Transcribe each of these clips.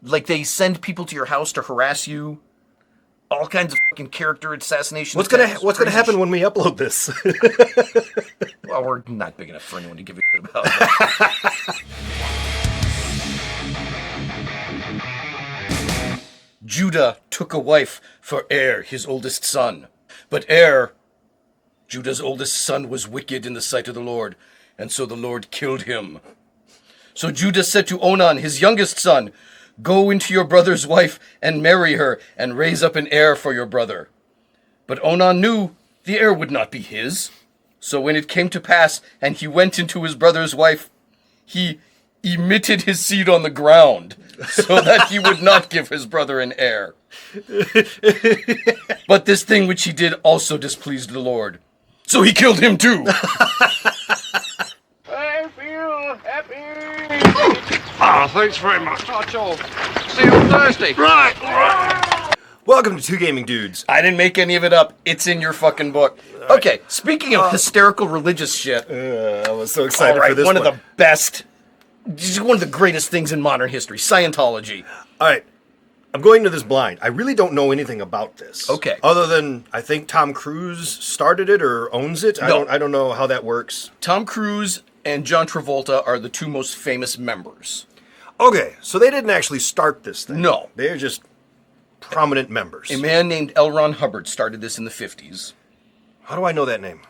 Like, they send people to your house to harass you. All kinds of fucking character assassination. What's gonna happen when we upload this? Well, we're not big enough for anyone to give a shit about that. Judah took a wife for Er, his oldest son. But Er, Judah's oldest son, was wicked in the sight of the Lord, and so the Lord killed him. So Judah said to Onan, his youngest son, "Go into your brother's wife and marry her, and raise up an heir for your brother." But Onan knew the heir would not be his. So when it came to pass, and he went into his brother's wife, he emitted his seed on the ground, so that he would not give his brother an heir. But this thing which he did also displeased the Lord. So he killed him too. I feel happy. Oh, thanks very much. Archie. See you on Thursday. Right. Welcome to Two Gaming Dudes. I didn't make any of it up. It's in your fucking book. Okay, speaking of hysterical religious shit. I was so excited for this one of the best, just one of the greatest things in modern history, Scientology. All right. I'm going to this blind. I really don't know anything about this. Okay. Other than I think Tom Cruise started it or owns it. No. I don't know how that works. Tom Cruise and John Travolta are the two most famous members. Okay, so they didn't actually start this thing. No. They're just prominent members. A man named L. Ron Hubbard started this in the 50s. How do I know that name?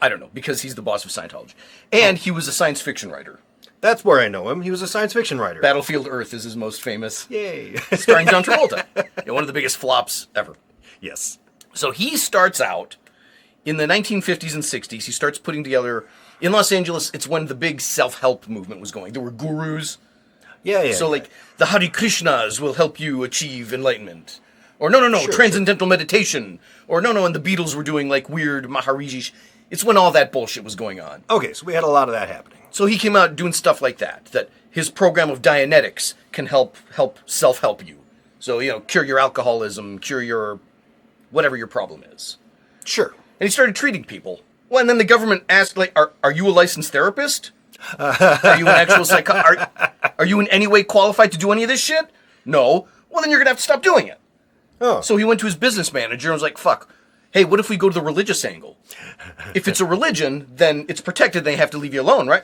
I don't know, because he's the boss of Scientology. And he was a science fiction writer. That's where I know him. He was a science fiction writer. Battlefield Earth is his most famous. Yay. Starring John Travolta. One of the biggest flops ever. Yes. So he starts out in the 1950s and 60s. He starts putting together, in Los Angeles, it's when the big self-help movement was going. There were gurus. Yeah. So like the Hare Krishnas will help you achieve enlightenment. Or no, Sure, transcendental meditation. Or no, and the Beatles were doing like weird Maharishi. It's when all that bullshit was going on. Okay, so we had a lot of that happening. So he came out doing stuff like that. That his program of Dianetics can help self-help you. So, cure your alcoholism, cure your whatever your problem is. Sure. And he started treating people. Well, and then the government asked, like, are you a licensed therapist? Are you an actual are you in any way qualified to do any of this shit? No. Well, then you're going to have to stop doing it. Oh. So he went to his business manager and was like, fuck, hey, what if we go to the religious angle? If it's a religion, then it's protected. They have to leave you alone, right?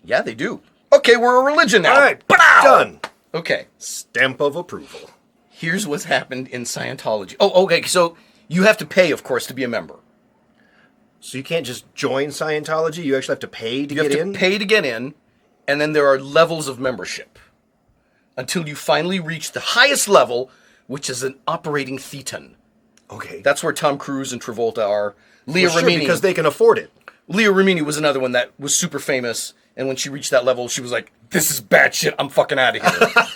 Yeah, they do. Okay, we're a religion now. All right, Ba-dow! done. Okay. Stamp of approval. Here's what's happened in Scientology. Oh, okay, so you have to pay, of course, to be a member. So you can't just join Scientology? You actually have to pay to You get have in? to pay to get in, and then there are levels of membership until you finally reach the highest level, which is an operating thetan. Okay. That's where Tom Cruise and Travolta are. Leah Well, sure, Remini, because they can afford it. Leah Remini was another one that was super famous, and when she reached that level, she was like, "This is bad shit. I'm fucking out of here."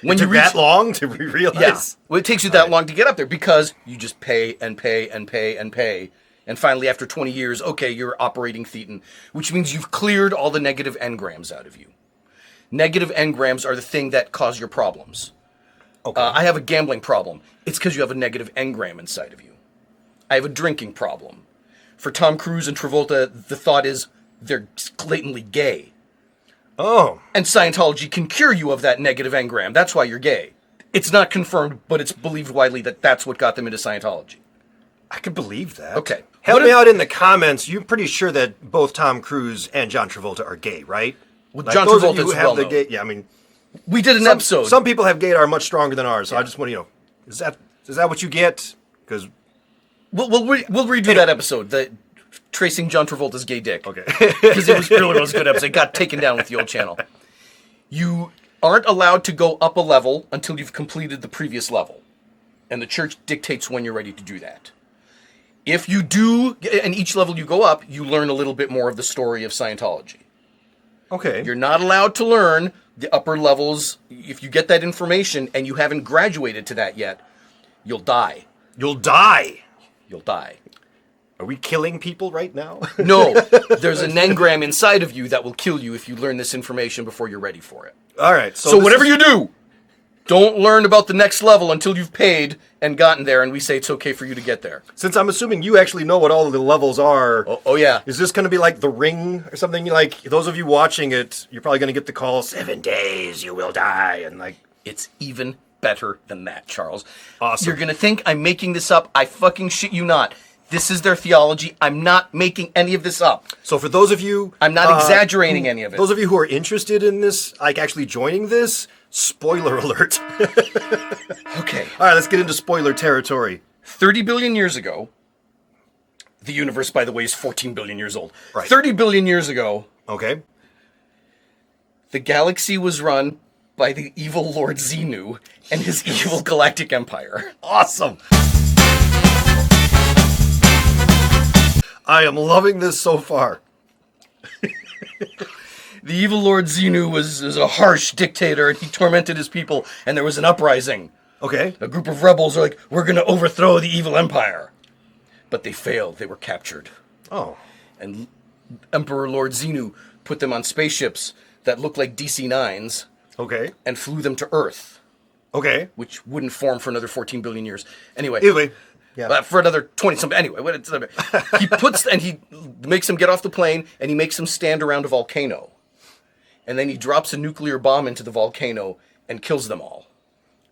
When you reach that long to realize? Yeah. Well, it takes you that long to get up there because you just pay and pay and pay and pay. And finally, after 20 years, okay, you're operating thetan, which means you've cleared all the negative engrams out of you. Negative engrams are the thing that cause your problems. Okay. I have a gambling problem. It's because you have a negative engram inside of you. I have a drinking problem. For Tom Cruise and Travolta, the thought is they're blatantly gay. Oh. And Scientology can cure you of that negative engram. That's why you're gay. It's not confirmed, but it's believed widely that that's what got them into Scientology. I can believe that. Okay. Help me out in the comments. You're pretty sure that both Tom Cruise and John Travolta are gay, right? Well, Like John those of Travolta you who is have well the known. gay. Yeah, I mean, We did an episode. Some people have gaydar much stronger than ours, so I just want to, is that what you get? Because We'll redo that episode, tracing John Travolta's gay dick. okay, Because it was really was a good episode. It got taken down with the old channel. You aren't allowed to go up a level until you've completed the previous level. And the church dictates when you're ready to do that. If you do, and each level you go up, you learn a little bit more of the story of Scientology. okay. You're not allowed to learn the upper levels. If you get that information and you haven't graduated to that yet, you'll die. You'll die. You'll die. Are we killing people right now? No, there's an engram inside of you that will kill you if you learn this information before you're ready for it. All right. So whatever you do, Don't learn about the next level until you've paid and gotten there, and we say it's okay for you to get there. Since I'm assuming you actually know what all of the levels are. Oh yeah. Is this going to be like The Ring or something? Like, those of you watching it, you're probably going to get the call, 7 days, you will die, and like... It's even better than that, Charles. Awesome. You're going to think I'm making this up. I fucking shit you not. This is their theology. I'm not making any of this up. So for those of you... I'm not exaggerating any of it. Those of you who are interested in this, like actually joining this, spoiler alert. Okay. All right, let's get into spoiler territory. 30 billion years ago, the universe, by the way, is 14 billion years old. Right. 30 billion years ago, Okay. the galaxy was run by the evil Lord Xenu and his evil galactic empire. Awesome. I am loving this so far. The evil Lord Xenu was a harsh dictator, and he tormented his people, and there was an uprising. Okay. A group of rebels are like, we're going to overthrow the evil empire. But they failed. They were captured. Oh. And Emperor Lord Xenu put them on spaceships that looked like DC-9s Okay. and flew them to Earth, Okay. which wouldn't form for another 14 billion years. Anyway. Yeah. For another 20-something. Anyway, he puts and he makes them get off the plane, and he makes them stand around a volcano. And then he drops a nuclear bomb into the volcano and kills them all.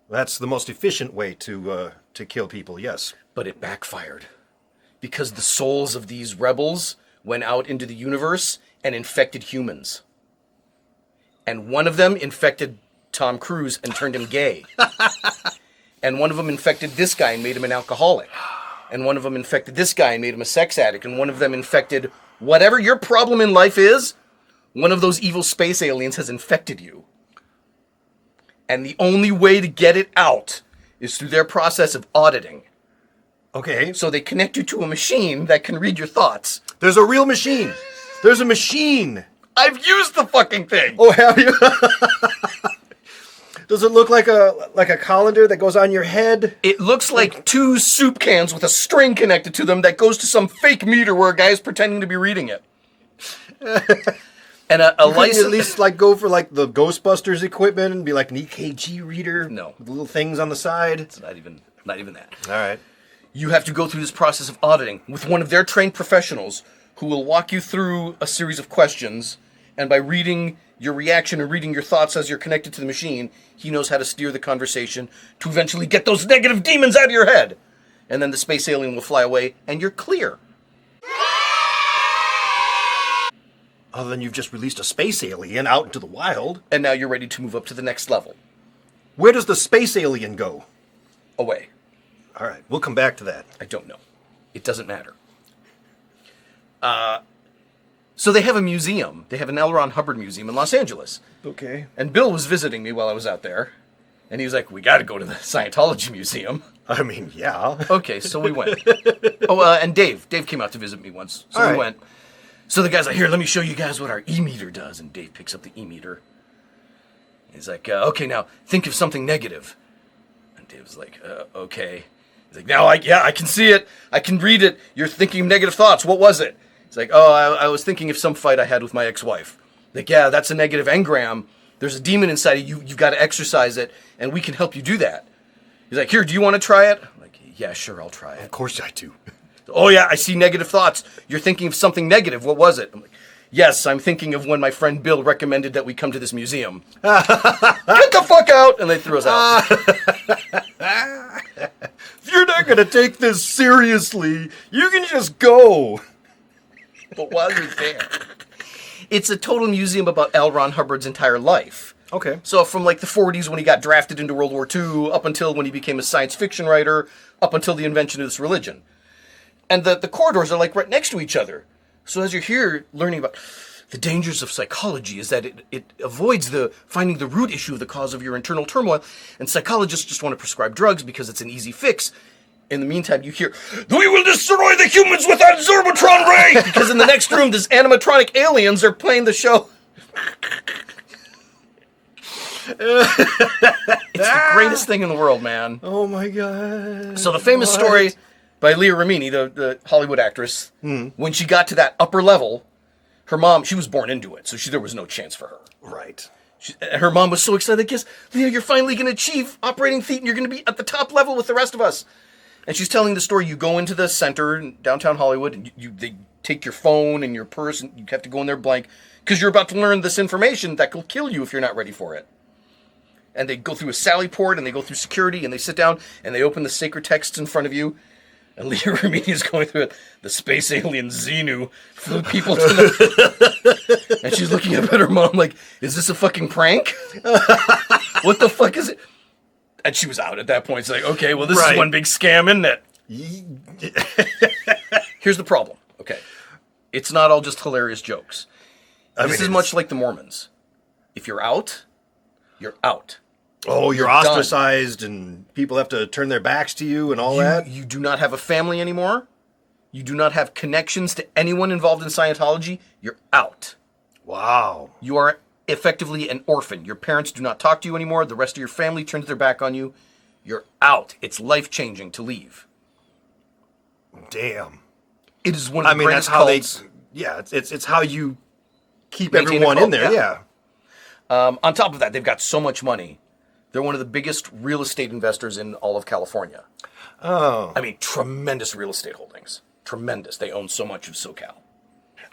That's the most efficient way to kill people, yes. But it backfired. Because the souls of these rebels went out into the universe and infected humans. And one of them infected Tom Cruise and turned him gay. And one of them infected this guy and made him an alcoholic. And one of them infected this guy and made him a sex addict. And one of them infected whatever your problem in life is, one of those evil space aliens has infected you. And the only way to get it out is through their process of auditing. Okay. So they connect you to a machine that can read your thoughts. There's a real machine. There's a machine. I've used the fucking thing. Oh, have you? Does it look like a colander that goes on your head? It looks like 2 soup cans with a string connected to them that goes to some fake meter where a guy's pretending to be reading it. And a license. At least like go for like the Ghostbusters equipment and be like an EKG reader. No. With little things on the side. It's not even that. All right. You have to go through this process of auditing with one of their trained professionals who will walk you through a series of questions, and by reading your reaction and reading your thoughts as you're connected to the machine, he knows how to steer the conversation to eventually get those negative demons out of your head. And then the space alien will fly away, and you're clear. Other than you've just released a space alien out into the wild. And now you're ready to move up to the next level. Where does the space alien go? Away. All right, we'll come back to that. I don't know. It doesn't matter. So they have a museum. They have an L. Ron Hubbard museum in Los Angeles. Okay. And Bill was visiting me while I was out there. And he was like, we got to go to the Scientology museum. I mean, yeah. Okay, so we went. And Dave came out to visit me once. So we went. So the guy's like, here, let me show you guys what our e-meter does. And Dave picks up the e-meter. He's like, okay, now think of something negative. And Dave's like, okay. He's like, now, I can see it. I can read it. You're thinking negative thoughts. What was it? He's like, I was thinking of some fight I had with my ex-wife. Like, yeah, that's a negative engram. There's a demon inside of you. You've got to exorcise it, and we can help you do that. He's like, here, do you want to try it? I'm like, yeah, sure, I'll try it. Of course I do. Oh, yeah, I see negative thoughts. You're thinking of something negative. What was it? I'm like, yes, I'm thinking of when my friend Bill recommended that we come to this museum. Get the fuck out! And they threw us out. If you're not going to take this seriously, you can just go. But while you're there, it's a total museum about L. Ron Hubbard's entire life. Okay. So from like the 40s when he got drafted into World War II, up until when he became a science fiction writer, up until the invention of this religion. And the corridors are like right next to each other. So as you're here learning about the dangers of psychology is that it avoids finding the root issue of the cause of your internal turmoil. And psychologists just want to prescribe drugs because it's an easy fix. In the meantime, you hear, we will destroy the humans with that Zerbatron ray! Because in the next room, these animatronic aliens are playing the show. It's the greatest thing in the world, man. Oh my god. So the famous story by Leah Remini, the Hollywood actress, when she got to that upper level, her mom, she was born into it, so there was no chance for her. Right. Her mom was so excited. Guess, Leah, you're finally going to achieve operating theat and you're going to be at the top level with the rest of us. And she's telling the story. You go into the center in downtown Hollywood, and they take your phone and your purse, and you have to go in there blank because you're about to learn this information that will kill you if you're not ready for it. And they go through a Sally port, and they go through security, and they sit down, and they open the sacred texts in front of you. And Leah Remini is going through it. The space alien Xenu flew people to the... And she's looking up at her mom like, is this a fucking prank? What the fuck is it? And she was out at that point. It's like, okay, well, this is one big scam, isn't it? Here's the problem, okay? It's not all just hilarious jokes. This is much like the Mormons. If you're out, you're out. Oh, you're ostracized and people have to turn their backs to you and all that? You do not have a family anymore. You do not have connections to anyone involved in Scientology. You're out. Wow. You are effectively an orphan. Your parents do not talk to you anymore. The rest of your family turns their back on you. You're out. It's life-changing to leave. Damn. It is one of the greatest that's how cults. it's how you keep Maintain everyone a in cult, there, yeah. On top of that, they've got so much money. They're one of the biggest real estate investors in all of California. Oh. I mean, tremendous real estate holdings. Tremendous. They own so much of SoCal.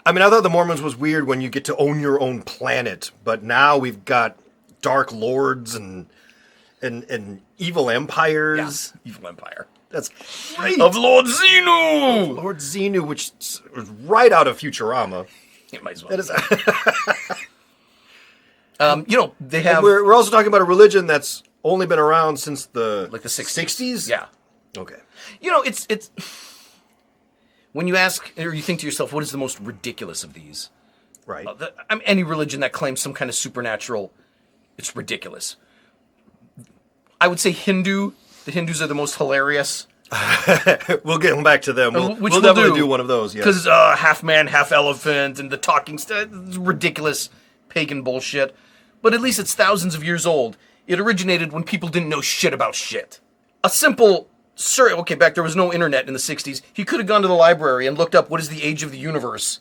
I mean, I thought the Mormons was weird when you get to own your own planet, but now we've got dark lords and evil empires. Yeah, evil empire. That's great. Of Lord Xenu! Lord Xenu, which was right out of Futurama. It might as well. That is, They have... we're also talking about a religion that's only been around since the 60s. Yeah. Okay. It's... When you ask, or you think to yourself, what is the most ridiculous of these? Right. Any religion that claims some kind of supernatural, it's ridiculous. I would say Hindu. The Hindus are the most hilarious. We'll get back to them. We'll definitely do one of those, yeah. Because half man, half elephant, and the talking stuff, ridiculous pagan bullshit. But at least it's thousands of years old. It originated when people didn't know shit about shit. A simple... back there was no internet in the 60s. He could have gone to the library and looked up what is the age of the universe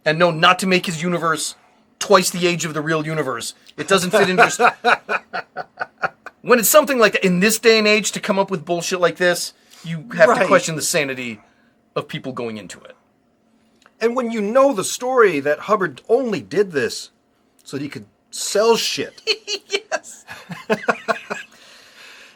and known not to make his universe twice the age of the real universe. It doesn't fit into... When it's something like that, in this day and age, to come up with bullshit like this, you have to question the sanity of people going into it. And when you know the story that Hubbard only did this so that he could sell shit. Yes.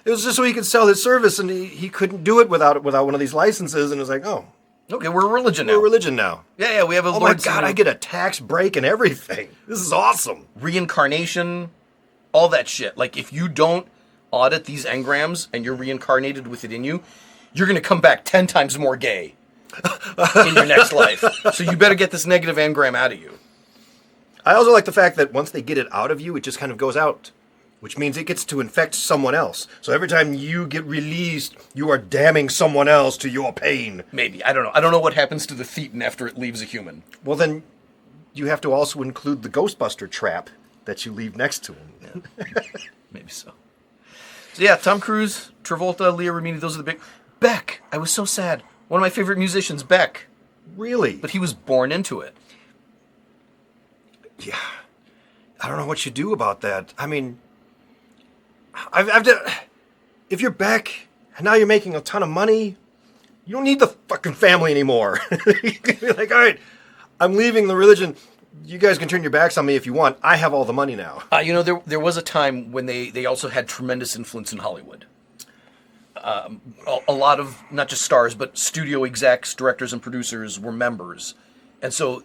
It was just so he could sell his service, and he couldn't do it without one of these licenses, and it was like, oh. Okay, we're a religion now. We're a religion now. Yeah, we have a Lord Lord my God, Xenu. I get a tax break and everything. This is awesome. Reincarnation, all that shit. Like, if you don't audit these engrams and you're reincarnated with it in you, you're going to come back 10 times more gay in your next life. So you better get this negative engram out of you. I also like the fact that once they get it out of you, it just kind of goes out, which means it gets to infect someone else. So every time you get released, you are damning someone else to your pain. Maybe. I don't know. I don't know what happens to the thetan after it leaves a human. Well, then you have to also include the Ghostbuster trap that you leave next to him. Yeah. Maybe so. So yeah, Tom Cruise, Travolta, Leah Remini, those are the big... Beck. I was so sad. One of my favorite musicians, Beck. Really? But he was born into it. Yeah. I don't know what you do about that. I mean... if you're Beck, and now you're making a ton of money, you don't need the fucking family anymore. You can be like, all right, I'm leaving the religion. You guys can turn your backs on me if you want. I have all the money now. There was a time when they also had tremendous influence in Hollywood. A lot of, not just stars, but studio execs, directors, and producers were members. And so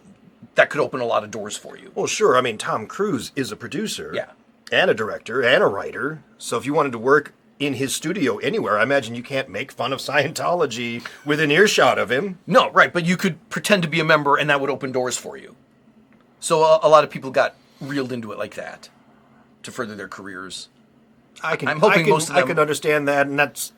that could open a lot of doors for you. Well, sure. I mean, Tom Cruise is a producer. Yeah. And a director and a writer. So if you wanted to work in his studio anywhere, I imagine you can't make fun of Scientology within earshot of him. No, right. But you could pretend to be a member and that would open doors for you. So a lot of people got reeled into it like that to further their careers. I'm hoping most of them... I can understand that, and that's...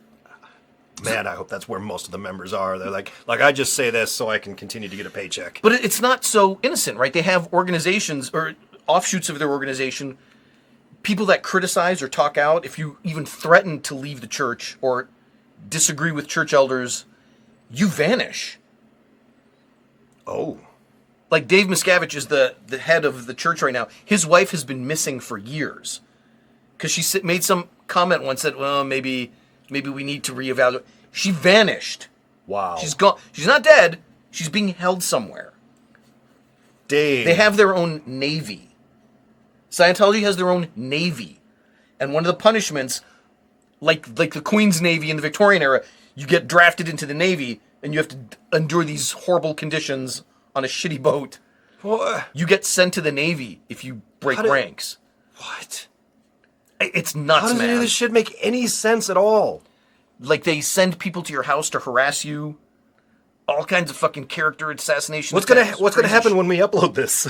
Man, I hope that's where most of the members are. They're like I just say this so I can continue to get a paycheck. But it's not so innocent, right? They have organizations or offshoots of their organization, people that criticize or talk out. If you even threaten to leave the church or disagree with church elders, you vanish. Oh. Like Dave Miscavige is the head of the church right now. His wife has been missing for years because she made some comment once that, well, maybe we need to reevaluate. She vanished. Wow. She's gone. She's not dead. She's being held somewhere. Dang. They have their own navy. Scientology has their own navy, and one of the punishments, like the Queen's Navy in the Victorian era, you get drafted into the Navy and you have to endure these horrible conditions on a shitty boat. What? You get sent to the Navy if you break ranks. What? It's nuts, How does man. any of this shit make any sense at all? Like, they send people to your house to harass you. All kinds of fucking character assassination. What's gonna happen when we upload this?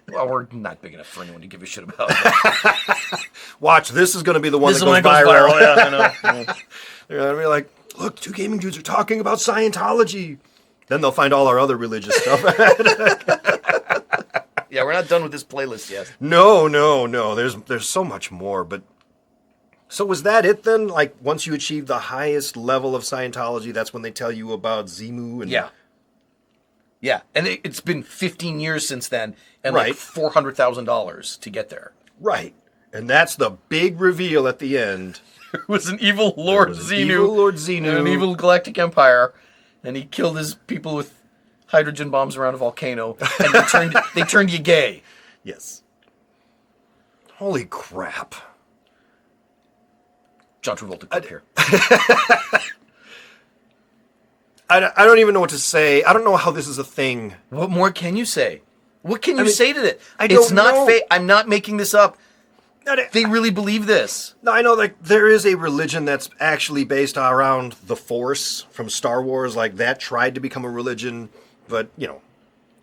Well, we're not big enough for anyone to give a shit about. That. Watch, this is gonna be the one This that is when goes it goes viral. viral. Yeah, I know. They're gonna be like, look, two gaming dudes are talking about Scientology. Then they'll find all our other religious stuff. Yeah, we're not done with this playlist yet. No. There's so much more. But so was that it then? Like once you achieve the highest level of Scientology, that's when they tell you about Xenu and Yeah, and it's been 15 years since then, and Right. like $400,000 to get there. Right. And that's the big reveal at the end. It was an evil Lord was an Xenu, evil Lord Xenu. and an evil galactic empire, and he killed his people with hydrogen bombs around a volcano, and they turned you gay. Yes. Holy crap. John Travolta clip here. I don't even know what to say. I don't know how this is a thing. What more can you say? What can you say to that? I don't It's not know. fake. I'm not making this up. No, They really believe this. I know, like, there is a religion that's actually based around the Force from Star Wars. Like, that tried to become a religion, but,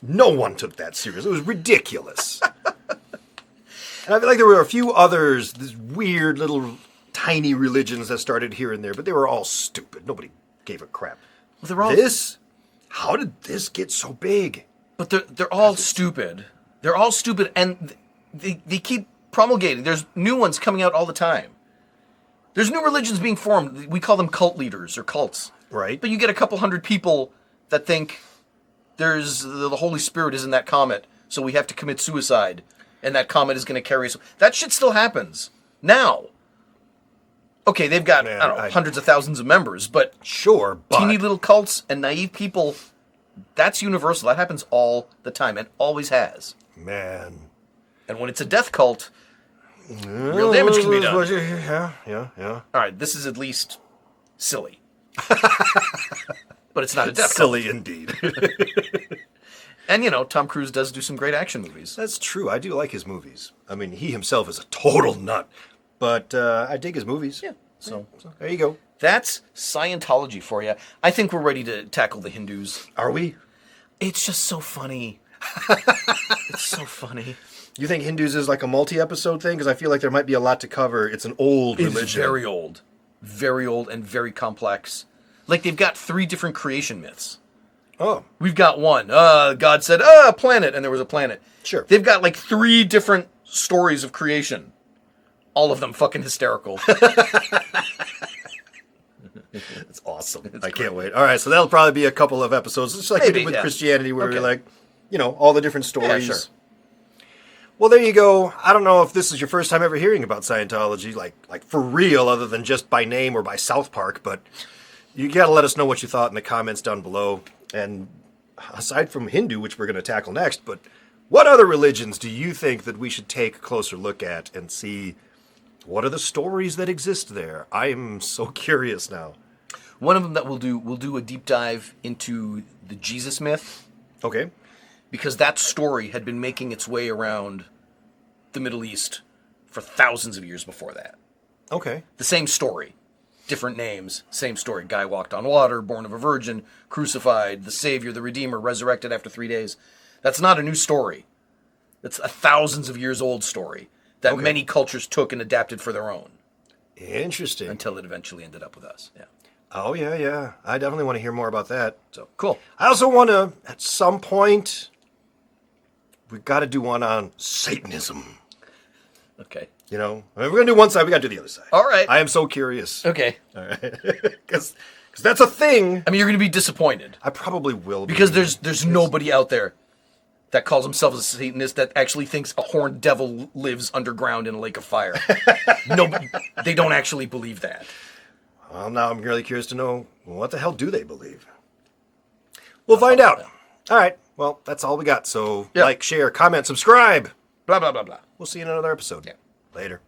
no one took that serious. It was ridiculous. And I feel like there were a few others, these weird little tiny religions that started here and there, but they were all stupid. Nobody gave a crap. Well, they're all How did this get so big? But they're all stupid. They're all stupid, and they keep promulgating. There's new ones coming out all the time. There's new religions being formed. We call them cult leaders or cults. Right. But you get a couple hundred people that think the Holy Spirit is in that comet, so we have to commit suicide, and that comet is going to carry us. That shit still happens now. Okay, they've got hundreds of thousands of members, but Sure, but... teeny little cults and naive people, that's universal. That happens all the time and always has. Man. And when it's a death cult, real damage can be done. Yeah. All right, this is at least silly. But it's not a death Silly indeed. cult. And, Tom Cruise does do some great action movies. That's true. I do like his movies. I mean, he himself is a total nut. But I dig his movies. Yeah, so There you go. that's Scientology for you. I think we're ready to tackle the Hindus. Are we? It's just so funny. It's so funny. You think Hindus is like a multi-episode thing? Because I feel like there might be a lot to cover. It's an old religion. It's very old. Very old and very complex. Like, they've got 3 different creation myths. Oh. We've got one. God said, a planet, and there was a planet. Sure. They've got like 3 different stories of creation. All of them fucking hysterical. It's awesome. I can't wait. All right, so that'll probably be a couple of episodes. Just like we Maybe, did with yeah. Christianity, where Okay. we're like, all the different stories. Yeah, sure. Well, there you go. I don't know if this is your first time ever hearing about Scientology, like for real, other than just by name or by South Park, but you got to let us know what you thought in the comments down below. And aside from Hindu, which we're going to tackle next, but what other religions do you think that we should take a closer look at and see what are the stories that exist there? I'm so curious now. One of them that we'll do a deep dive into the Jesus myth, Okay. because that story had been making its way around the Middle East for thousands of years before that. Okay. The same story. Different names, same story. Guy walked on water, born of a virgin, crucified, the Savior, the Redeemer, resurrected after 3 days. That's not a new story. It's a thousands of years old story that many cultures took and adapted for their own. Interesting. Until it eventually ended up with us. Yeah. Oh, yeah. I definitely want to hear more about that. So, cool. I also want to, at some point, we've got to do one on Satanism. Okay. We're going to do one side, we got to do the other side. All right. I am so curious. Okay. All right. Because Because that's a thing. I mean, you're going to be disappointed. I probably will be. Because there's nobody out there that calls himself a Satanist that actually thinks a horned devil lives underground in a lake of fire. Nobody, they don't actually believe that. Well, now I'm really curious to know, what the hell do they believe? We'll find out. All right. Well, that's all we got. So Yep. like, share, comment, subscribe. Blah, blah, blah, blah. We'll see you in another episode. Yeah. Later.